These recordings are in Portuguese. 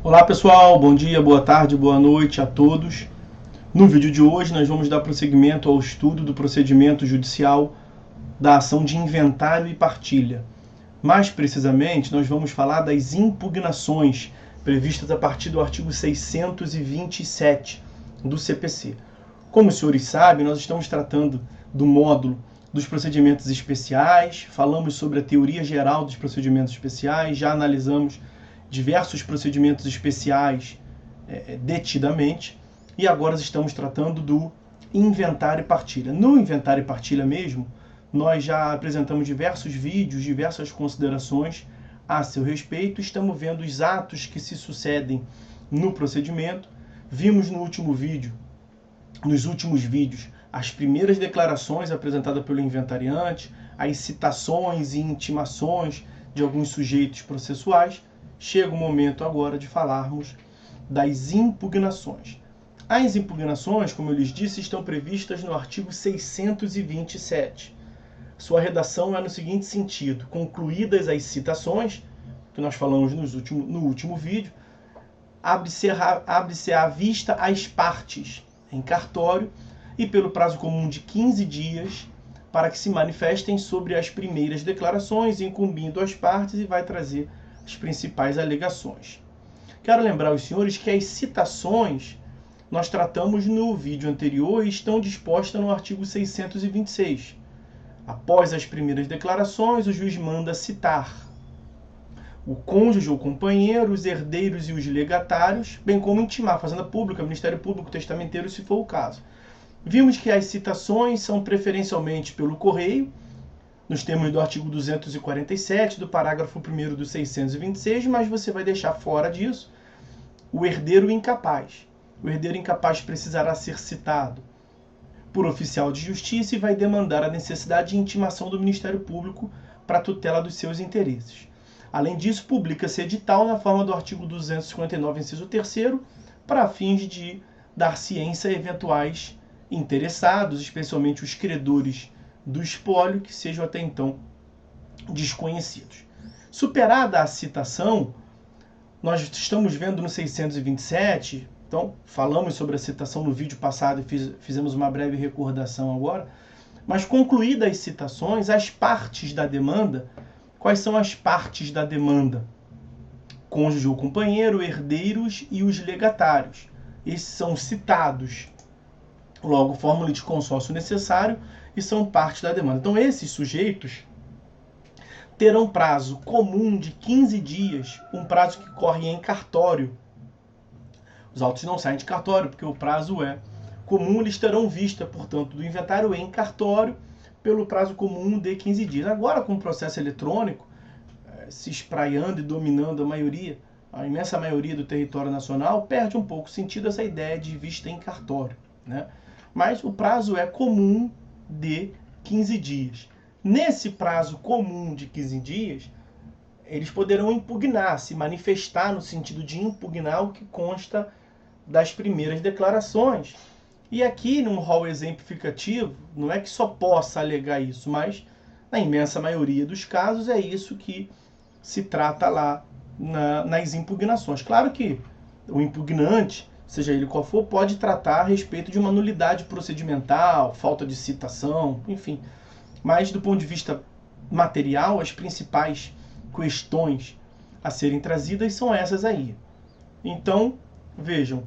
Olá pessoal, bom dia, boa tarde, boa noite a todos. No vídeo de hoje nós vamos dar prosseguimento ao estudo do procedimento judicial da ação de inventário e partilha. Mais precisamente, nós vamos falar das impugnações previstas a partir do artigo 627 do CPC. Como os senhores sabem, nós estamos tratando do módulo dos procedimentos especiais, falamos sobre a teoria geral dos procedimentos especiais, já analisamos diversos procedimentos especiais detidamente, e agora estamos tratando do inventário e partilha. No inventário e partilha mesmo, nós já apresentamos diversos vídeos, diversas considerações a seu respeito, estamos vendo os atos que se sucedem no procedimento, vimos nos últimos vídeos, as primeiras declarações apresentadas pelo inventariante, as citações e intimações de alguns sujeitos processuais. Chega o momento agora de falarmos das impugnações. As impugnações, como eu lhes disse, estão previstas no artigo 627. Sua redação é no seguinte sentido: concluídas as citações, que nós falamos no último vídeo, abre-se à vista as partes em cartório e pelo prazo comum de 15 dias para que se manifestem sobre as primeiras declarações, incumbindo as partes, e vai trazer as principais alegações. Quero lembrar aos senhores que as citações nós tratamos no vídeo anterior e estão dispostas no artigo 626. Após as primeiras declarações, o juiz manda citar o cônjuge ou companheiro, os herdeiros e os legatários, bem como intimar a Fazenda Pública, Ministério Público, testamenteiro, se for o caso. Vimos que as citações são preferencialmente pelo correio, nos termos do artigo 247, do parágrafo 1º do 626, mas você vai deixar fora disso o herdeiro incapaz. O herdeiro incapaz precisará ser citado por oficial de justiça e vai demandar a necessidade de intimação do Ministério Público para a tutela dos seus interesses. Além disso, publica-se edital na forma do artigo 259, inciso 3º, para fins de dar ciência a eventuais interessados, especialmente os credores do espólio, que sejam até então desconhecidos. Superada a citação, nós estamos vendo no 627, então falamos sobre a citação no vídeo passado e fizemos uma breve recordação agora, mas concluídas as citações, as partes da demanda. Quais são as partes da demanda? Cônjuge ou companheiro, herdeiros e os legatários. Esses são citados, logo fórmula de consórcio necessário, e são parte da demanda. Então, esses sujeitos terão prazo comum de 15 dias, um prazo que corre em cartório. Os autos não saem de cartório, porque o prazo é comum, eles terão vista, portanto, do inventário em cartório, pelo prazo comum de 15 dias. Agora, com o processo eletrônico, se espraiando e dominando a imensa maioria do território nacional, perde um pouco o sentido essa ideia de vista em cartório, né? Mas o prazo é comum de 15 dias. Nesse prazo comum de 15 dias, eles poderão impugnar, se manifestar no sentido de impugnar o que consta das primeiras declarações. E aqui, num rol exemplificativo, não é que só possa alegar isso, mas na imensa maioria dos casos é isso que se trata lá nas impugnações. Claro que o impugnante, seja ele qual for, pode tratar a respeito de uma nulidade procedimental, falta de citação, enfim. Mas, do ponto de vista material, as principais questões a serem trazidas são essas aí. Então, vejam,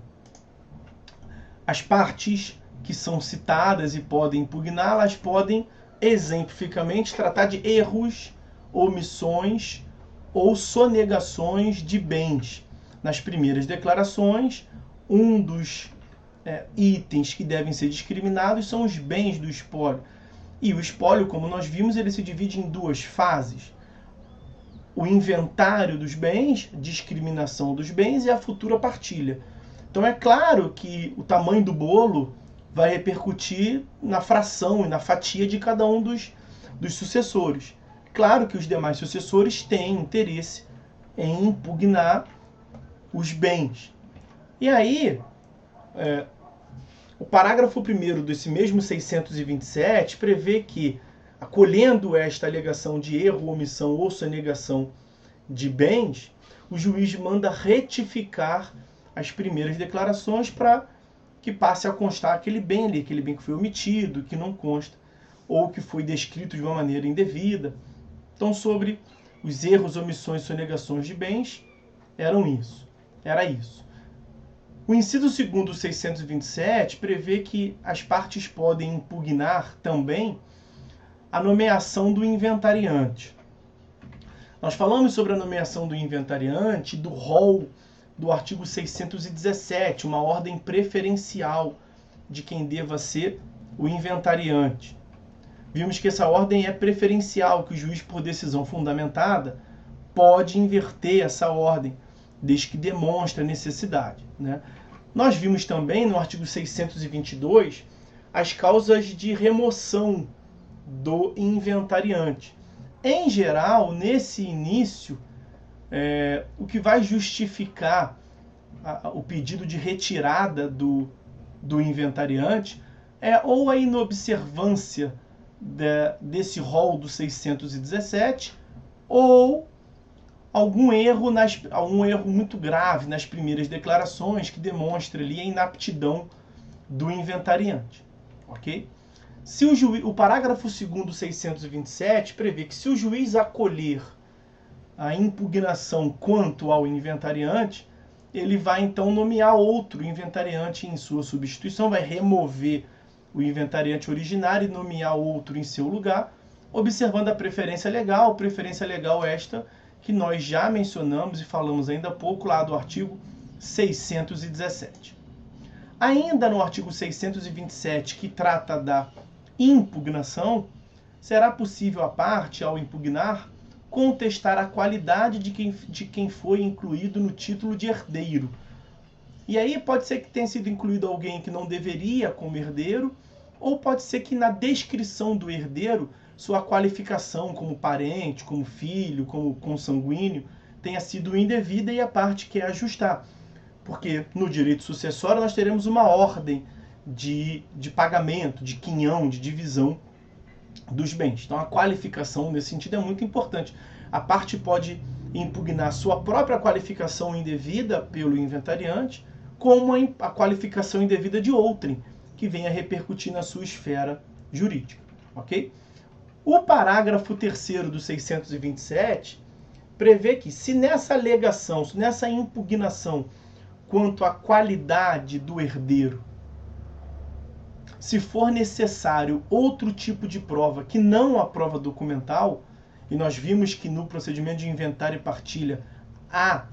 as partes que são citadas e podem impugnar, elas podem, exemplificamente, tratar de erros, omissões ou sonegações de bens. Nas primeiras declarações, um dos itens que devem ser discriminados são os bens do espólio. E o espólio, como nós vimos, ele se divide em duas fases: o inventário dos bens, discriminação dos bens, e a futura partilha. Então é claro que o tamanho do bolo vai repercutir na fração e na fatia de cada um dos sucessores. Claro que os demais sucessores têm interesse em impugnar os bens. E aí, o parágrafo 1º desse mesmo 627 prevê que, acolhendo esta alegação de erro, omissão ou sonegação de bens, o juiz manda retificar as primeiras declarações para que passe a constar aquele bem ali, aquele bem que foi omitido, que não consta, ou que foi descrito de uma maneira indevida. Então, sobre os erros, omissões e sonegações de bens, era isso. O inciso 2º do 627 prevê que as partes podem impugnar também a nomeação do inventariante. Nós falamos sobre a nomeação do inventariante, do rol do artigo 617, uma ordem preferencial de quem deva ser o inventariante. Vimos que essa ordem é preferencial, que o juiz, por decisão fundamentada, pode inverter essa ordem, desde que demonstre a necessidade, né? Nós vimos também no artigo 622 as causas de remoção do inventariante. Em geral, nesse início, o que vai justificar o pedido de retirada do inventariante é ou a inobservância desse rol do 617 ou algum erro muito grave nas primeiras declarações que demonstra ali a inaptidão do inventariante, ok? Se o parágrafo 2º do 627 prevê que se o juiz acolher a impugnação quanto ao inventariante, ele vai então nomear outro inventariante em sua substituição, vai remover o inventariante originário e nomear outro em seu lugar, observando a preferência legal esta que nós já mencionamos e falamos ainda há pouco lá do artigo 617. Ainda no artigo 627, que trata da impugnação, será possível a parte, ao impugnar, contestar a qualidade de quem foi incluído no título de herdeiro. E aí pode ser que tenha sido incluído alguém que não deveria como herdeiro, ou pode ser que na descrição do herdeiro sua qualificação como parente, como filho, como consanguíneo, tenha sido indevida e a parte quer ajustar. Porque no direito sucessório nós teremos uma ordem de pagamento, de quinhão, de divisão dos bens. Então a qualificação nesse sentido é muito importante. A parte pode impugnar sua própria qualificação indevida pelo inventariante, como a qualificação indevida de outrem, que venha repercutir na sua esfera jurídica. Ok? O parágrafo 3º do 627 prevê que se nessa alegação, se nessa impugnação quanto à qualidade do herdeiro, se for necessário outro tipo de prova que não a prova documental, e nós vimos que no procedimento de inventário e partilha há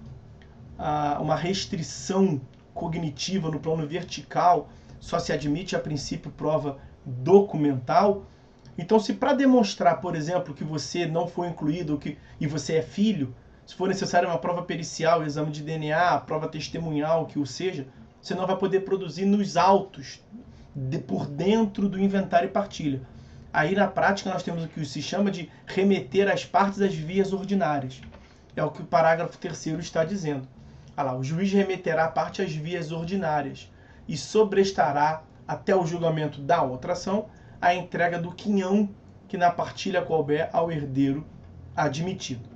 uma restrição cognitiva no plano vertical, só se admite a princípio prova documental. Então, se para demonstrar, por exemplo, que você não foi incluído e você é filho, se for necessário uma prova pericial, exame de DNA, prova testemunhal, que o seja, você não vai poder produzir nos autos, por dentro do inventário e partilha. Aí, na prática, nós temos o que se chama de remeter as partes às vias ordinárias. É o que o parágrafo 3º está dizendo. Olha lá, o juiz remeterá a parte às vias ordinárias e sobrestará até o julgamento da outra ação a entrega do quinhão que na partilha couber ao herdeiro admitido.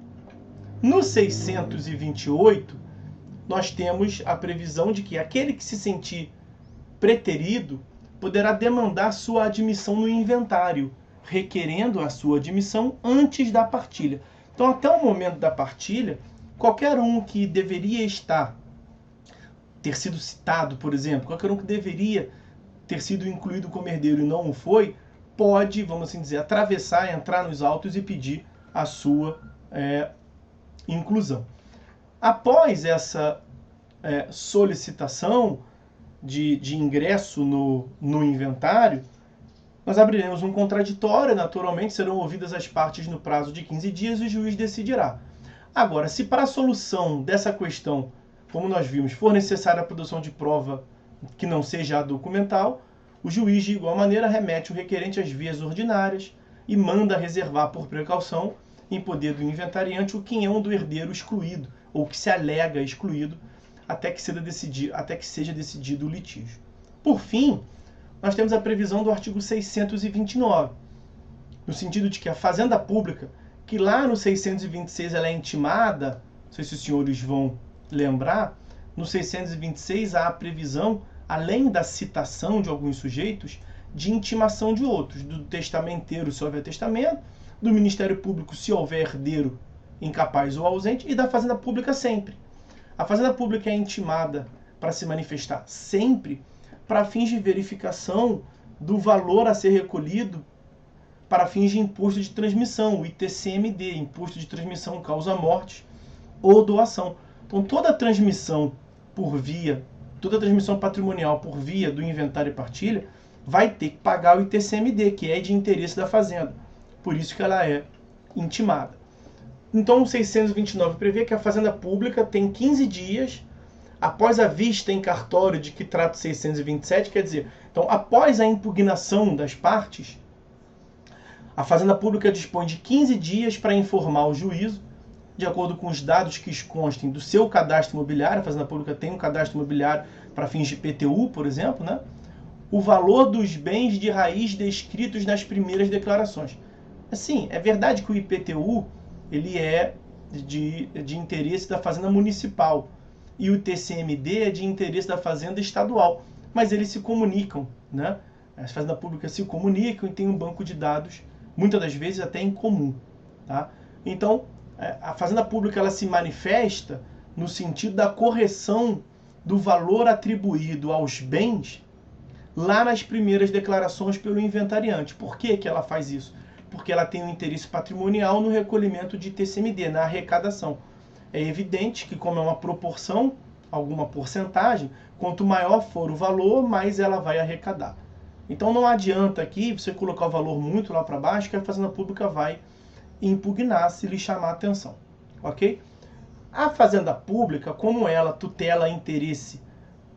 No 628, nós temos a previsão de que aquele que se sentir preterido poderá demandar sua admissão no inventário, requerendo a sua admissão antes da partilha. Então, até o momento da partilha, qualquer um que deveria ter sido citado, por exemplo, qualquer um que deveria ter sido incluído como herdeiro e não o foi, pode, vamos assim dizer, atravessar, entrar nos autos e pedir a sua inclusão. Após essa solicitação de ingresso no inventário, nós abriremos um contraditório, naturalmente serão ouvidas as partes no prazo de 15 dias e o juiz decidirá. Agora, se para a solução dessa questão, como nós vimos, for necessária a produção de prova que não seja a documental, o juiz, de igual maneira, remete o requerente às vias ordinárias e manda reservar por precaução, em poder do inventariante, o quinhão do herdeiro excluído, ou que se alega excluído, até que seja decidido o litígio. Por fim, nós temos a previsão do artigo 629, no sentido de que a Fazenda Pública, que lá no 626 ela é intimada, não sei se os senhores vão lembrar, no 626 há a previsão, além da citação de alguns sujeitos, de intimação de outros, do testamenteiro se houver testamento, do Ministério Público se houver herdeiro incapaz ou ausente, e da Fazenda Pública sempre. A Fazenda Pública é intimada para se manifestar sempre para fins de verificação do valor a ser recolhido para fins de imposto de transmissão, o ITCMD, Imposto de Transmissão Causa Morte ou Doação. Então toda transmissão patrimonial por via do inventário e partilha vai ter que pagar o ITCMD, que é de interesse da Fazenda. Por isso que ela é intimada. Então o 629 prevê que a Fazenda Pública tem 15 dias após a vista em cartório de que trata o 627, quer dizer, então após a impugnação das partes, a Fazenda Pública dispõe de 15 dias para informar o juízo, de acordo com os dados que constem do seu cadastro imobiliário. A Fazenda Pública tem um cadastro imobiliário para fins de IPTU, por exemplo, né? O valor dos bens de raiz descritos nas primeiras declarações. Assim, é verdade que o IPTU ele é de interesse da Fazenda Municipal e o TCMD é de interesse da Fazenda Estadual, mas eles se comunicam, né? As Fazendas Públicas se comunicam e tem um banco de dados, muitas das vezes até em comum, tá? Então, a Fazenda Pública ela se manifesta no sentido da correção do valor atribuído aos bens lá nas primeiras declarações pelo inventariante. Por que que ela faz isso? Porque ela tem um interesse patrimonial no recolhimento de TCMD, na arrecadação. É evidente que, como é uma proporção, alguma porcentagem, quanto maior for o valor, mais ela vai arrecadar. Então não adianta aqui você colocar o valor muito lá para baixo, que a Fazenda Pública vai impugnar se lhe chamar a atenção. Ok? A Fazenda Pública, como ela tutela interesse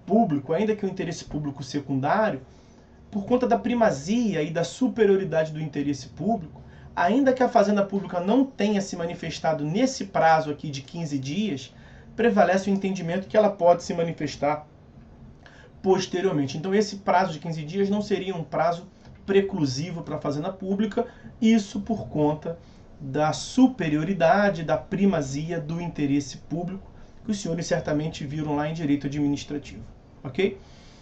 público, ainda que o interesse público secundário, por conta da primazia e da superioridade do interesse público, ainda que a Fazenda Pública não tenha se manifestado nesse prazo aqui de 15 dias, prevalece o entendimento que ela pode se manifestar posteriormente. Então esse prazo de 15 dias não seria um prazo preclusivo para a Fazenda Pública, isso por conta da superioridade, da primazia do interesse público, que os senhores certamente viram lá em direito administrativo, ok?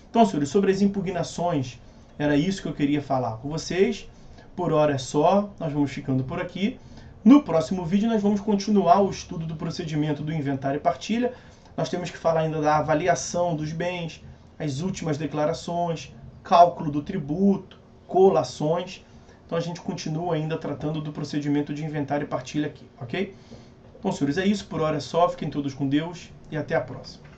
Então, senhores, sobre as impugnações, era isso que eu queria falar com vocês. Por hora é só, nós vamos ficando por aqui. No próximo vídeo nós vamos continuar o estudo do procedimento do inventário e partilha. Nós temos que falar ainda da avaliação dos bens, as últimas declarações, cálculo do tributo, colações. Então a gente continua ainda tratando do procedimento de inventário e partilha aqui, ok? Então, senhores, é isso. Por hora é só. Fiquem todos com Deus e até a próxima.